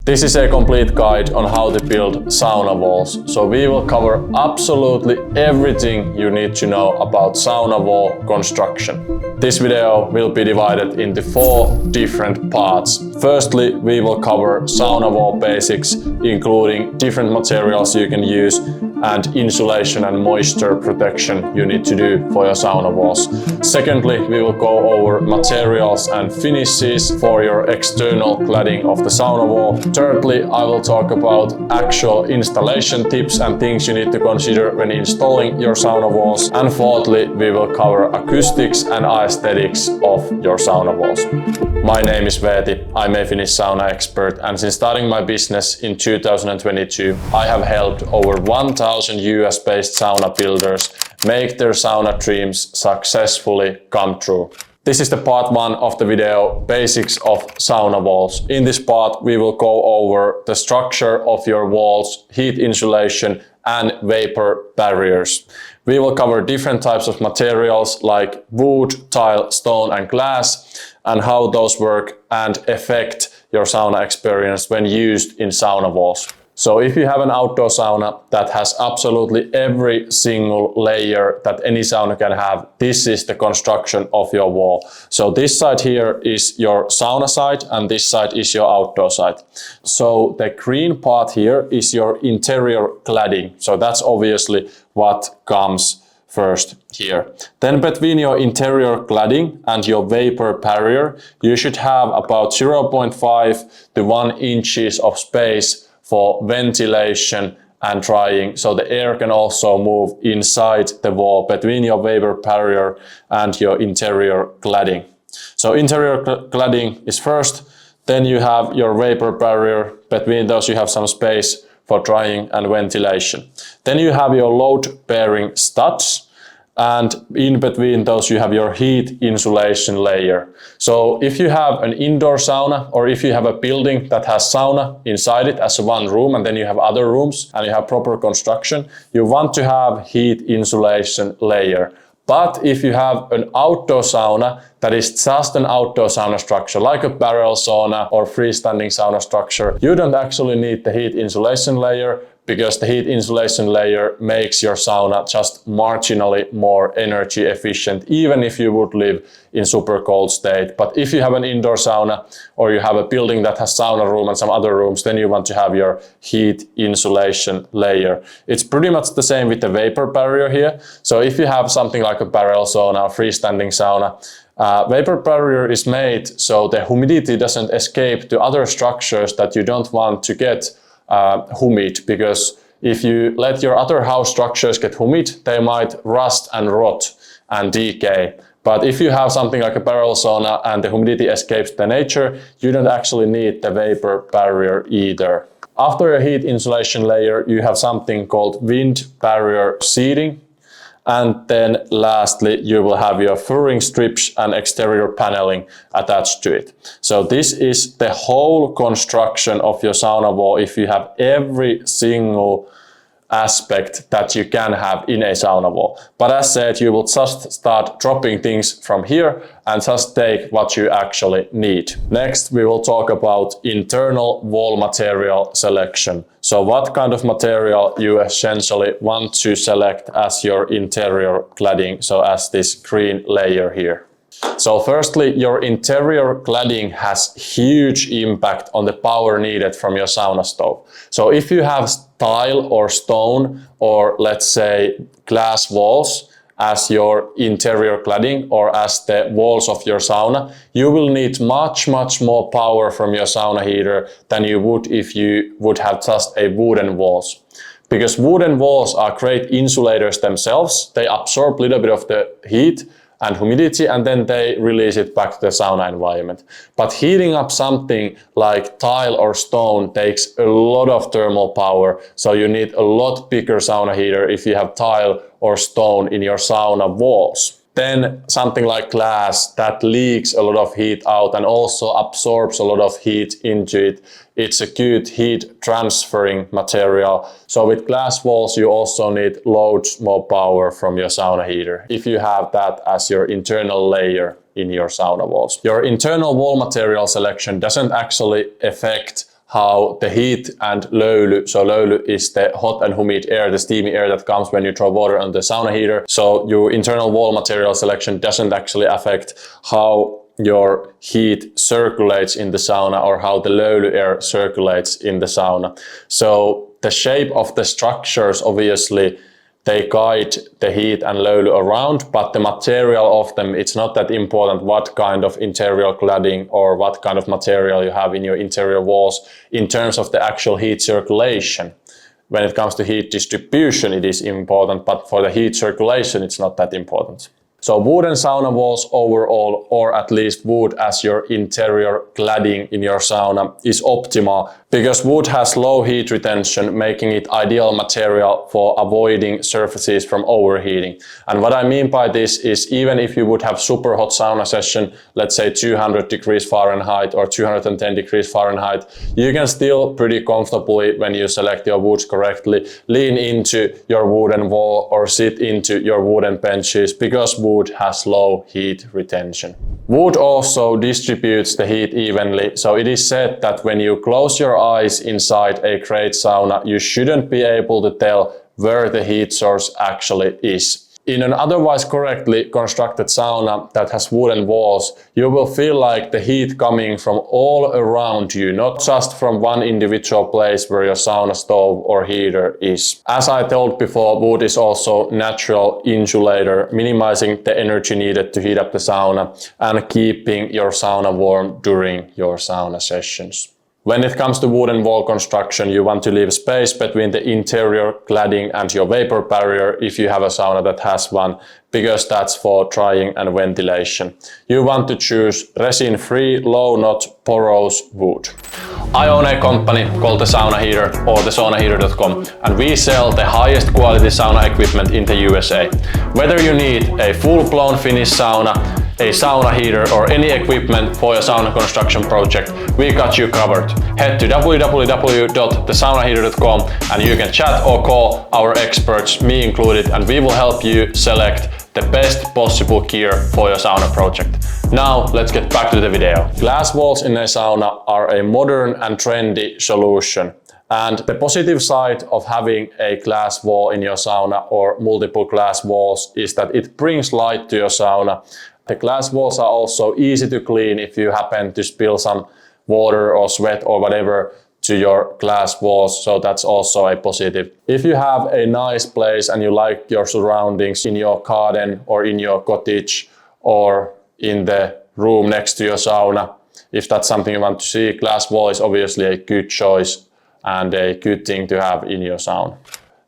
This is a complete guide on how to build sauna walls. So we will cover absolutely everything you need to know about sauna wall construction. This video will be divided into 4 different parts. Firstly, we will cover sauna wall basics, including different materials you can use and insulation and moisture protection you need to do for your sauna walls. Secondly, we will go over materials and finishes for your external cladding of the sauna wall. Thirdly, I will talk about actual installation tips and things you need to consider when installing your sauna walls. And fourthly, we will cover acoustics and aesthetics of your sauna walls. My name is Veeti. I'm a Finnish sauna expert, and since starting my business in 2022, I have helped over 1,000 US-based sauna builders make their sauna dreams successfully come true. This is the part 1 of the video, basics of sauna walls. In this part, we will go over the structure of your walls, heat insulation, and vapor barriers. We will cover different types of materials like wood, tile, stone, and glass, and how those work and affect your sauna experience when used in sauna walls. So if you have an outdoor sauna that has absolutely every single layer that any sauna can have, this is the construction of your wall. So this side here is your sauna side and this side is your outdoor side. So the green part here is your interior cladding. So that's obviously what comes first here. Then between your interior cladding and your vapor barrier, you should have about 0.5 to 1 inches of space for ventilation and drying, so the air can also move inside the wall between your vapor barrier and your interior cladding. So interior cladding is first, then you have your vapor barrier. Between those you have some space for drying and ventilation. Then you have your load-bearing studs, and in between those you have your heat insulation layer. So if you have an indoor sauna, or if you have a building that has sauna inside it as one room, and then you have other rooms and you have proper construction, you want to have heat insulation layer. But if you have an outdoor sauna that is just an outdoor sauna structure, like a barrel sauna or freestanding sauna structure, you don't actually need the heat insulation layer, because the heat insulation layer makes your sauna just marginally more energy efficient, even if you would live in super cold state. But if you have an indoor sauna, or you have a building that has sauna room and some other rooms, then you want to have your heat insulation layer. It's pretty much the same with the vapor barrier here. So if you have something like a barrel sauna or freestanding sauna, vapor barrier is made so the humidity doesn't escape to other structures that you don't want to get humid, because if you let your other house structures get humid, they might rust and rot and decay. But if you have something like a barrel sauna and the humidity escapes the nature, you don't actually need the vapor barrier either. After a heat insulation layer, you have something called wind barrier seating. And then lastly, you will have your furring strips and exterior paneling attached to it. So this is the whole construction of your sauna wall if you have every single aspect that you can have in a sauna wall. But as said, you will just start dropping things from here and just take what you actually need. Next, we will talk about internal wall material selection. So what kind of material you essentially want to select as your interior cladding, so as this green layer here. So firstly, your interior cladding has huge impact on the power needed from your sauna stove. So if you have tile or stone, or let's say glass walls as your interior cladding or as the walls of your sauna, you will need much more power from your sauna heater than you would if you would have just a wooden walls. Because wooden walls are great insulators themselves. They absorb a little bit of the heat and humidity, and then they release it back to the sauna environment. But heating up something like tile or stone takes a lot of thermal power, so you need a lot bigger sauna heater if you have tile or stone in your sauna walls. Then something like glass that leaks a lot of heat out and also absorbs a lot of heat into it. It's a good heat transferring material. So with glass walls, you also need loads more power from your sauna heater if you have that as your internal layer in your sauna walls. Your internal wall material selection doesn't actually affect how the heat and löyly, so löyly is the hot and humid air, the steamy air that comes when you throw water on the sauna heater. So your internal wall material selection doesn't actually affect how your heat circulates in the sauna or how the löyly air circulates in the sauna. So the shape of the structures, obviously, they guide the heat and löyly around, but the material of them, it's not that important what kind of interior cladding or what kind of material you have in your interior walls in terms of the actual heat circulation. When it comes to heat distribution, it is important, but for the heat circulation, it's not that important. So wooden sauna walls overall, or at least wood as your interior cladding in your sauna, is optimal because wood has low heat retention, making it ideal material for avoiding surfaces from overheating. And what I mean by this is even if you would have super hot sauna session, let's say 200 degrees Fahrenheit or 210 degrees Fahrenheit, you can still pretty comfortably, when you select your woods correctly, lean into your wooden wall or sit into your wooden benches because wood has low heat retention. Wood also distributes the heat evenly, so it is said that when you close your eyes inside a great sauna, you shouldn't be able to tell where the heat source actually is. In an otherwise correctly constructed sauna that has wooden walls, you will feel like the heat coming from all around you, not just from one individual place where your sauna stove or heater is. As I told before, wood is also natural insulator, minimizing the energy needed to heat up the sauna and keeping your sauna warm during your sauna sessions. When it comes to wooden wall construction, you want to leave space between the interior cladding and your vapor barrier if you have a sauna that has one, because that's for drying and ventilation. You want to choose resin-free, low-knot, porous wood. I own a company called the Sauna Heater or thesaunaheater.com, and we sell the highest quality sauna equipment in the USA. Whether you need a full-blown finished sauna, a sauna heater or any equipment for your sauna construction project, we got you covered. Head to www.thesaunaheater.com and you can chat or call our experts, me included, and we will help you select the best possible gear for your sauna project. Now let's get back to the video. Glass walls in a sauna are a modern and trendy solution. And the positive side of having a glass wall in your sauna or multiple glass walls is that it brings light to your sauna. The glass walls are also easy to clean if you happen to spill some water or sweat or whatever to your glass walls, so that's also a positive. If you have a nice place and you like your surroundings in your garden or in your cottage or in the room next to your sauna, if that's something you want to see, glass wall is obviously a good choice and a good thing to have in your sauna.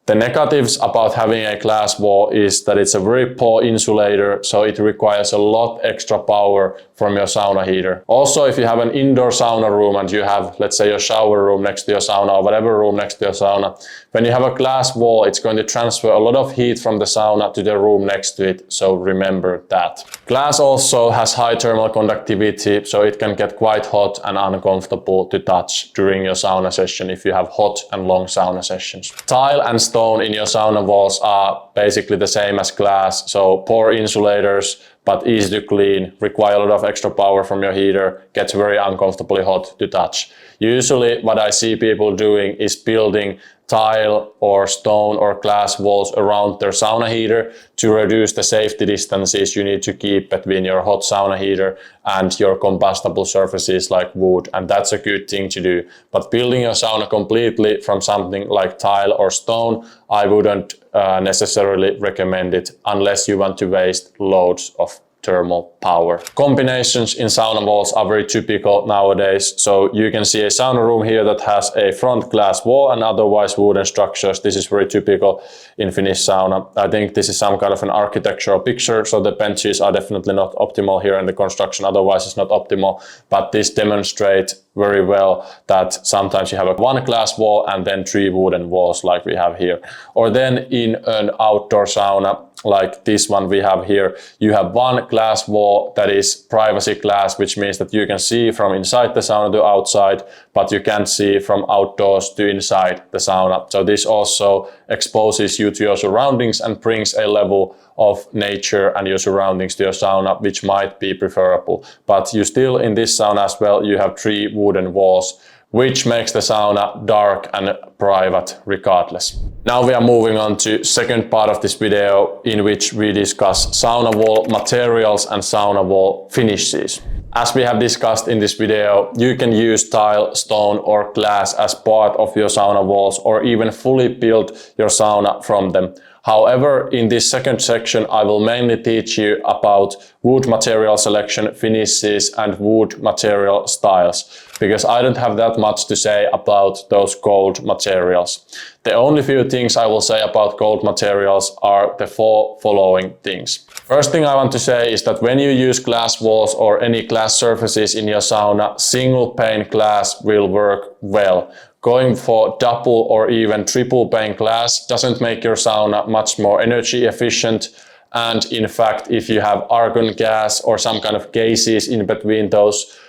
The negatives about having a glass wall is that it's a very poor insulator, so it requires a lot extra power from your sauna heater. Also, if you have an indoor sauna room and you have, let's say, your shower room next to your sauna or whatever room next to your sauna, when you have a glass wall, it's going to transfer a lot of heat from the sauna to the room next to it, so remember that. Glass also has high thermal conductivity, so it can get quite hot and uncomfortable to touch during your sauna session if you have hot and long sauna sessions. Tile and stone in your sauna walls are basically the same as glass, so poor insulators but easy to clean, require a lot of extra power from your heater, gets very uncomfortably hot to touch. Usually what I see people doing is building tile or stone or glass walls around their sauna heater to reduce the safety distances you need to keep between your hot sauna heater and your combustible surfaces like wood, and that's a good thing to do. But building your sauna completely from something like tile or stone, I wouldn't necessarily recommend it unless you want to waste loads of thermal power. Combinations in sauna walls are very typical nowadays. So you can see a sauna room here that has a front glass wall and otherwise wooden structures. This is very typical in Finnish sauna. I think this is some kind of an architectural picture, so the benches are definitely not optimal here and the construction otherwise is not optimal, but this demonstrates very well that sometimes you have a one glass wall and then three wooden walls like we have here. Or then in an outdoor sauna like this one we have here, you have one glass wall that is privacy glass, which means that you can see from inside the sauna to outside, but you can't see from outdoors to inside the sauna. So this also exposes you to your surroundings and brings a level of nature and your surroundings to your sauna, which might be preferable. But you still, in this sauna as well, you have three wooden walls, which makes the sauna dark and private regardless. Now we are moving on to second part of this video, in which we discuss sauna wall materials and sauna wall finishes. As we have discussed in this video, you can use tile, stone or glass as part of your sauna walls, or even fully build your sauna from them. However, in this second section, I will mainly teach you about wood material selection, finishes and wood material styles, because I don't have that much to say about those gold materials. The only few things I will say about gold materials are the four following things. First thing I want to say is that when you use glass walls or any glass surfaces in your sauna, single pane glass will work well. Going for double or even triple pane glass doesn't make your sauna much more energy efficient. And in fact, if you have argon gas or some kind of gases in between those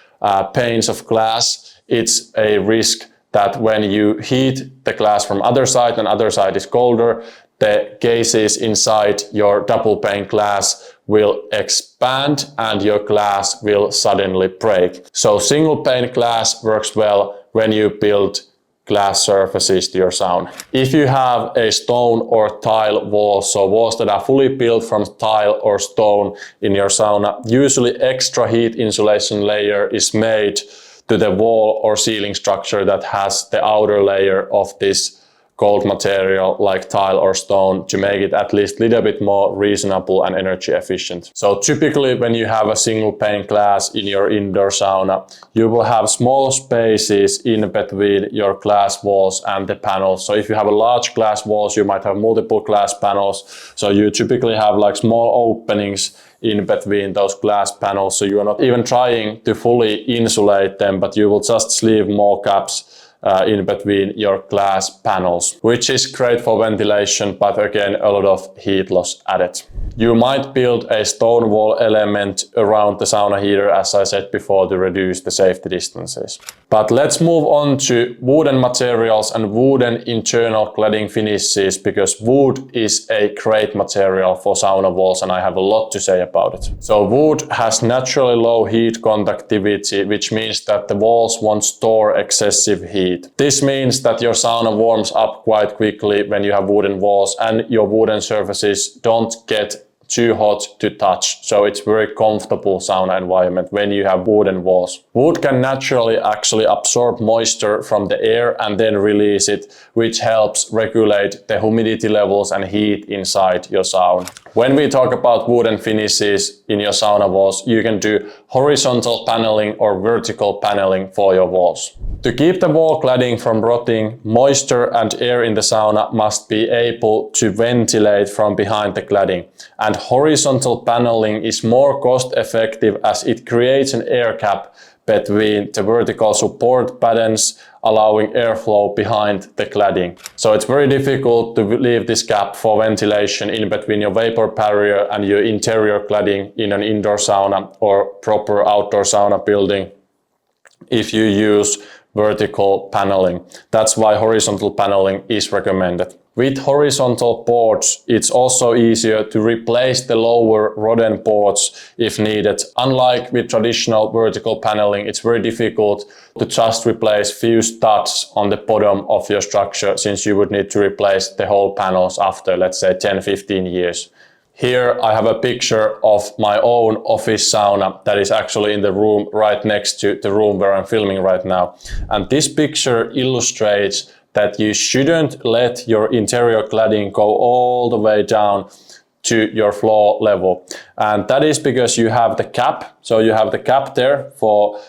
panes of glass, it's a risk that when you heat the glass from other side and other side is colder, the gases inside your double pane glass will expand and your glass will suddenly break. So single pane glass works well when you build glass surfaces to your sauna. If you have a stone or tile walls, so walls that are fully built from tile or stone in your sauna, usually extra heat insulation layer is made to the wall or ceiling structure that has the outer layer of this gold material like tile or stone to make it at least a little bit more reasonable and energy efficient. So typically when you have a single pane glass in your indoor sauna, you will have small spaces in between your glass walls and the panels. So if you have a large glass walls, you might have multiple glass panels. So you typically have like small openings in between those glass panels. So you are not even trying to fully insulate them, but you will just leave more gaps in between your glass panels, which is great for ventilation, but again, a lot of heat loss added. You might build a stone wall element around the sauna heater, as I said before, to reduce the safety distances. But let's move on to wooden materials and wooden internal cladding finishes, because wood is a great material for sauna walls and I have a lot to say about it. So wood has naturally low heat conductivity, which means that the walls won't store excessive heat. This means that your sauna warms up quite quickly when you have wooden walls and your wooden surfaces don't get too hot to touch. So it's very comfortable sauna environment when you have wooden walls. Wood can naturally actually absorb moisture from the air and then release it, which helps regulate the humidity levels and heat inside your sauna. When we talk about wooden finishes in your sauna walls, you can do horizontal paneling or vertical paneling for your walls. To keep the wall cladding from rotting, moisture and air in the sauna must be able to ventilate from behind the cladding. And horizontal paneling is more cost effective as it creates an air gap between the vertical support patterns, allowing airflow behind the cladding. So it's very difficult to leave this gap for ventilation in between your vapor barrier and your interior cladding in an indoor sauna or proper outdoor sauna building if you use vertical paneling. That's why horizontal paneling is recommended. With horizontal boards, it's also easier to replace the lower rodent boards if needed. Unlike with traditional vertical paneling, it's very difficult to just replace few studs on the bottom of your structure, since you would need to replace the whole panels after, let's say, 10-15 years. Here I have a picture of my own office sauna that is actually in the room right next to the room where I'm filming right now. And this picture illustrates that you shouldn't let your interior cladding go all the way down to your floor level. And that is because you have the cap. So you have the cap there for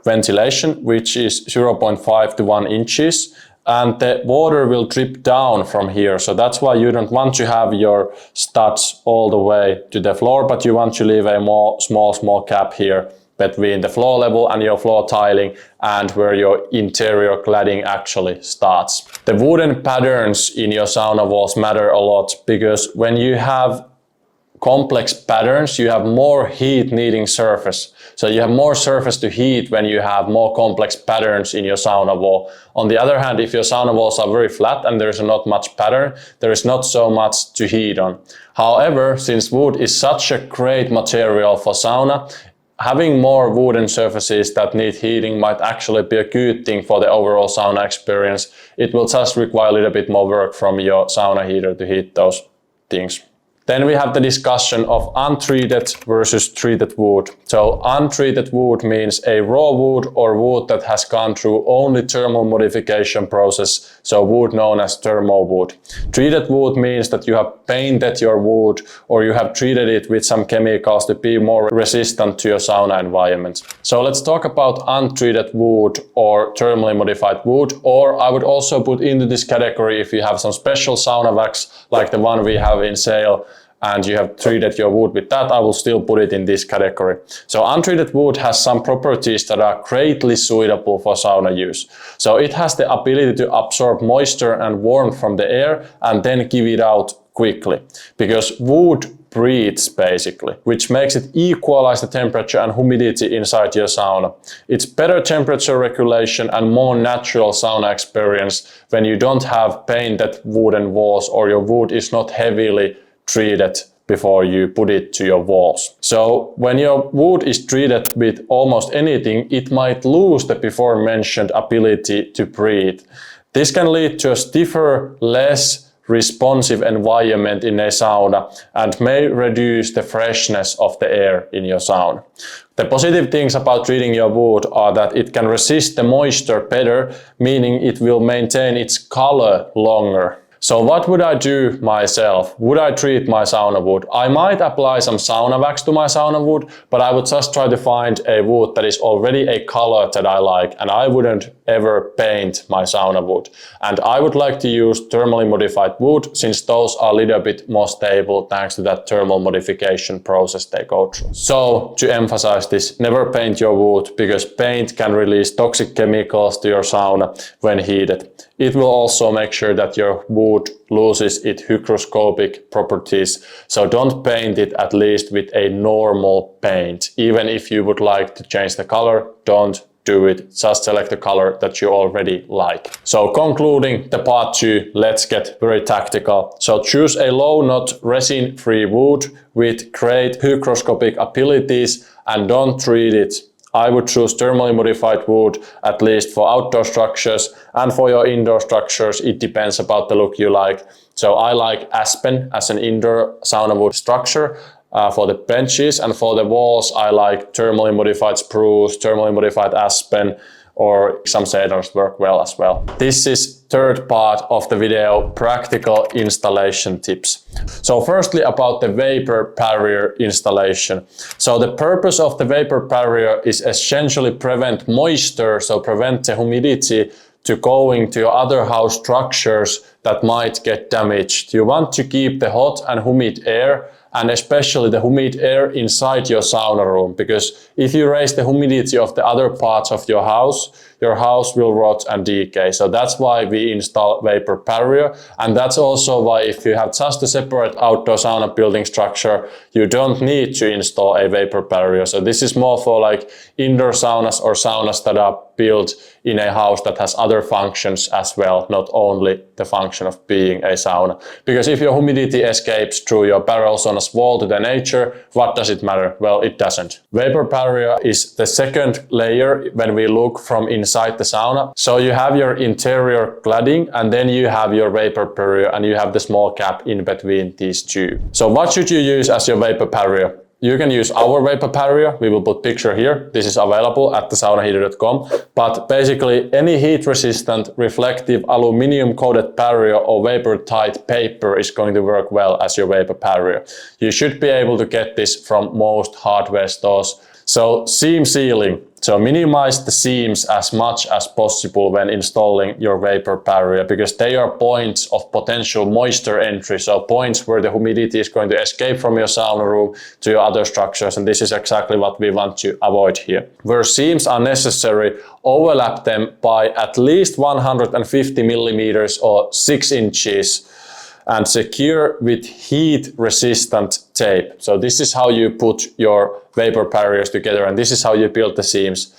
ventilation, which is 0.5 to 1 inches. And the water will drip down from here. So that's why you don't want to have your studs all the way to the floor, but you want to leave a more small gap here between the floor level and your floor tiling and where your interior cladding actually starts. The wooden patterns in your sauna walls matter a lot, because when you have complex patterns, you have more heat needing surface. So you have more surface to heat when you have more complex patterns in your sauna wall. On the other hand, if your sauna walls are very flat and there is not much pattern, there is not so much to heat on. However, since wood is such a great material for sauna, having more wooden surfaces that need heating might actually be a good thing for the overall sauna experience. It will just require a little bit more work from your sauna heater to heat those things. Then we have the discussion of untreated versus treated wood. So untreated wood means a raw wood or wood that has gone through only thermal modification process, so wood known as thermal wood. Treated wood means that you have painted your wood or you have treated it with some chemicals to be more resistant to your sauna environment. So let's talk about untreated wood or thermally modified wood, or I would also put into this category if you have some special sauna wax like the one we have in sale and you have treated your wood with that, I will still put it in this category. So untreated wood has some properties that are greatly suitable for sauna use. So it has the ability to absorb moisture and warmth from the air and then give it out quickly, because wood breathes basically, which makes it equalize the temperature and humidity inside your sauna. It's better temperature regulation and more natural sauna experience when you don't have painted wooden walls or your wood is not heavily treated before you put it to your walls. So when your wood is treated with almost anything, it might lose the before mentioned ability to breathe. This can lead to a stiffer, less responsive environment in a sauna and may reduce the freshness of the air in your sauna. The positive things about treating your wood are that it can resist the moisture better, meaning it will maintain its color longer. So what would I do myself? Would I treat my sauna wood? I might apply some sauna wax to my sauna wood, but I would just try to find a wood that is already a color that I like, and I wouldn't ever paint my sauna wood. And I would like to use thermally modified wood, since those are a little bit more stable thanks to that thermal modification process they go through. So to emphasize this, never paint your wood, because paint can release toxic chemicals to your sauna when heated. It will also make sure that your wood loses its hygroscopic properties, so don't paint it at least with a normal paint. Even if you would like to change the color, don't do it. Just select the color that you already like. So concluding the part 2, let's get very tactical. So choose a low knot resin-free wood with great hygroscopic abilities and don't treat it. I would choose thermally modified wood, at least for outdoor structures, and for your indoor structures it depends about the look you like. So I like aspen as an indoor sauna wood structure for the benches, and for the walls I like thermally modified spruce, thermally modified aspen, or some cedars work well as well. This is third part of the video, practical installation tips. So firstly about the vapor barrier installation. So the purpose of the vapor barrier is essentially prevent moisture, so prevent the humidity to going to your other house structures that might get damaged. You want to keep the hot and humid air, and especially the humid air inside your sauna room, because if you raise the humidity of the other parts of your house will rot and decay. So that's why we install vapor barrier, and that's also why if you have just a separate outdoor sauna building structure, you don't need to install a vapor barrier. So this is more for like indoor saunas or saunas that are built in a house that has other functions as well, not only the function of being a sauna. Because if your humidity escapes through your barrel sauna's wall to the nature, what does it matter? Well, it doesn't. Vapor barrier is the second layer when we look from inside the sauna. So you have your interior cladding, and then you have your vapor barrier, and you have the small gap in between these two. So what should you use as your vapor barrier? You can use our vapor barrier. We will put picture here. This is available at thesaunaheater.com. But basically any heat resistant reflective aluminum coated barrier or vapor tight paper is going to work well as your vapor barrier. You should be able to get this from most hardware stores. So seam sealing. So minimize the seams as much as possible when installing your vapor barrier, because they are points of potential moisture entry. So points where the humidity is going to escape from your sauna room to your other structures. And this is exactly what we want to avoid here. Where seams are necessary, overlap them by at least 150 millimeters or 6 inches. And secure with heat resistant tape. So this is how you put your vapor barriers together, and this is how you build the seams.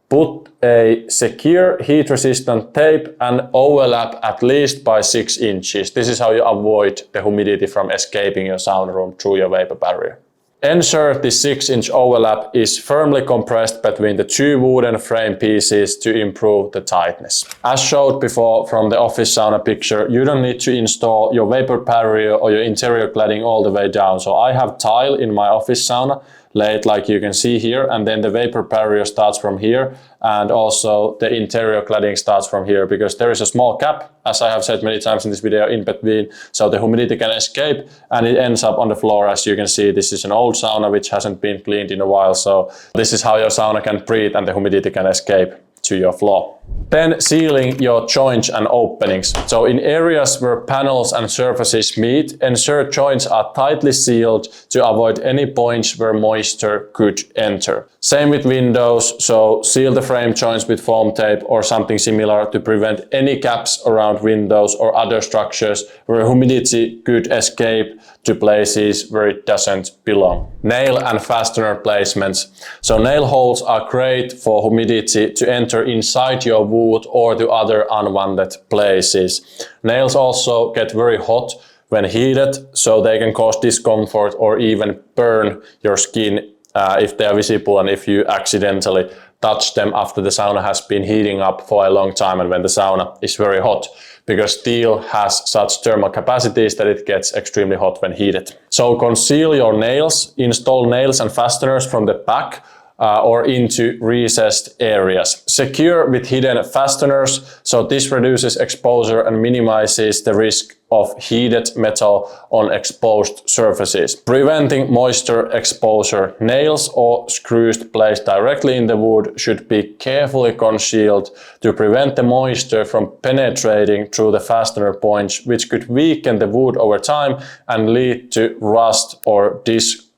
Put a secure heat resistant tape and overlap at least by 6 inches. This is how you avoid the humidity from escaping your sauna room through your vapor barrier. Ensure the 6-inch overlap is firmly compressed between the two wooden frame pieces to improve the tightness. As showed before from the office sauna picture, you don't need to install your vapor barrier or your interior cladding all the way down. So I have tile in my office sauna laid like you can see here, and then the vapor barrier starts from here, and also the interior cladding starts from here, because there is a small gap, as I have said many times in this video, in between, so the humidity can escape and it ends up on the floor. As you can see, this is an old sauna which hasn't been cleaned in a while, so this is how your sauna can breathe and the humidity can escape to your floor. Then sealing your joints and openings. So in areas where panels and surfaces meet, ensure joints are tightly sealed to avoid any points where moisture could enter. Same with windows, so seal the frame joints with foam tape or something similar to prevent any gaps around windows or other structures where humidity could escape to places where it doesn't belong. Nail and fastener placements. So nail holes are great for humidity to enter inside your wood or to other unwanted places. Nails also get very hot when heated, so they can cause discomfort or even burn your skin if they are visible and if you accidentally touch them after the sauna has been heating up for a long time and when the sauna is very hot, because steel has such thermal capacities that it gets extremely hot when heated. So conceal your nails, install nails and fasteners from the back or into recessed areas. Secure with hidden fasteners, so this reduces exposure and minimizes the risk of heated metal on exposed surfaces. Preventing moisture exposure. Nails or screws placed directly in the wood should be carefully concealed to prevent the moisture from penetrating through the fastener points, which could weaken the wood over time and lead to rust or discoloration.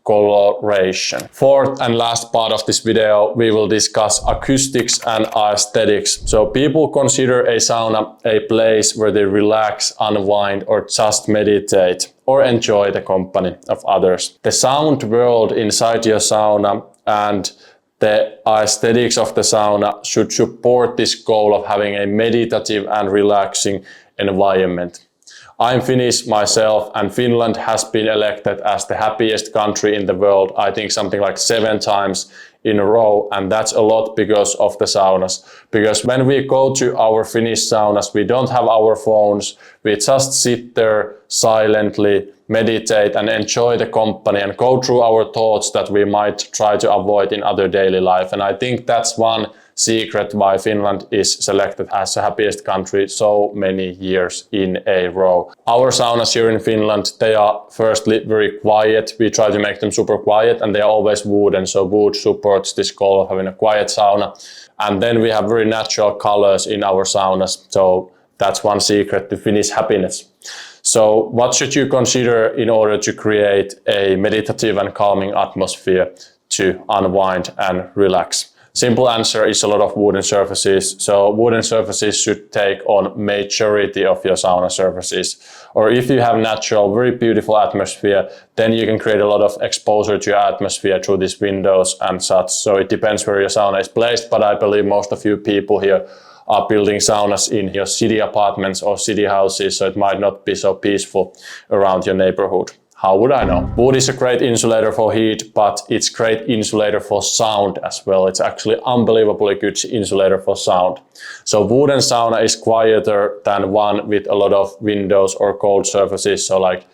Fourth and last part of this video, we will discuss acoustics and aesthetics. So people consider a sauna a place where they relax, unwind, or just meditate, or enjoy the company of others. The sound world inside your sauna and the aesthetics of the sauna should support this goal of having a meditative and relaxing environment. I'm Finnish myself, and Finland has been elected as the happiest country in the world, I think something like 7 times in a row, and that's a lot because of the saunas. Because when we go to our Finnish saunas, we don't have our phones, we just sit there silently, meditate and enjoy the company and go through our thoughts that we might try to avoid in other daily life. And I think that's one secret why Finland is selected as the happiest country so many years in a row. Our saunas here in Finland, they are firstly very quiet. We try to make them super quiet, and they are always wooden, so wood supports this goal of having a quiet sauna. And then we have very natural colors in our saunas, so that's one secret to Finnish happiness. So what should you consider in order to create a meditative and calming atmosphere to unwind and relax? Simple answer is a lot of wooden surfaces. So wooden surfaces should take on majority of your sauna surfaces. Or if you have natural, very beautiful atmosphere, then you can create a lot of exposure to your atmosphere through these windows and such. So it depends where your sauna is placed, but I believe most of you people here are building saunas in your city apartments or city houses, so it might not be so peaceful around your neighborhood. How would I know? Wood is a great insulator for heat, but it's great insulator for sound as well. It's actually unbelievably good insulator for sound. So wooden sauna is quieter than one with a lot of windows or cold surfaces. So like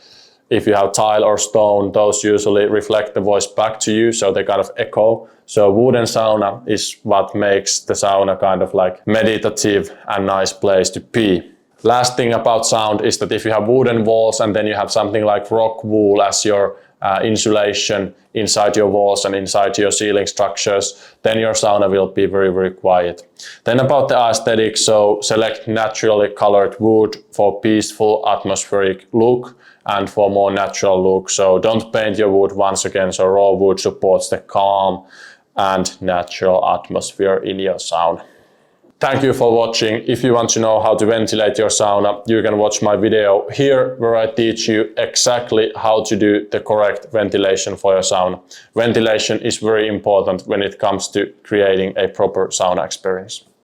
if you have tile or stone, those usually reflect the voice back to you, so they kind of echo. So wooden sauna is what makes the sauna kind of like meditative and nice place to be. Last thing about sound is that if you have wooden walls and then you have something like rock wool as your insulation inside your walls and inside your ceiling structures, then your sauna will be very, very quiet. Then about the aesthetics, so select naturally colored wood for peaceful atmospheric look and for more natural look. So don't paint your wood once again, so raw wood supports the calm and natural atmosphere in your sauna. Thank you for watching. If you want to know how to ventilate your sauna, you can watch my video here where I teach you exactly how to do the correct ventilation for your sauna. Ventilation is very important when it comes to creating a proper sauna experience.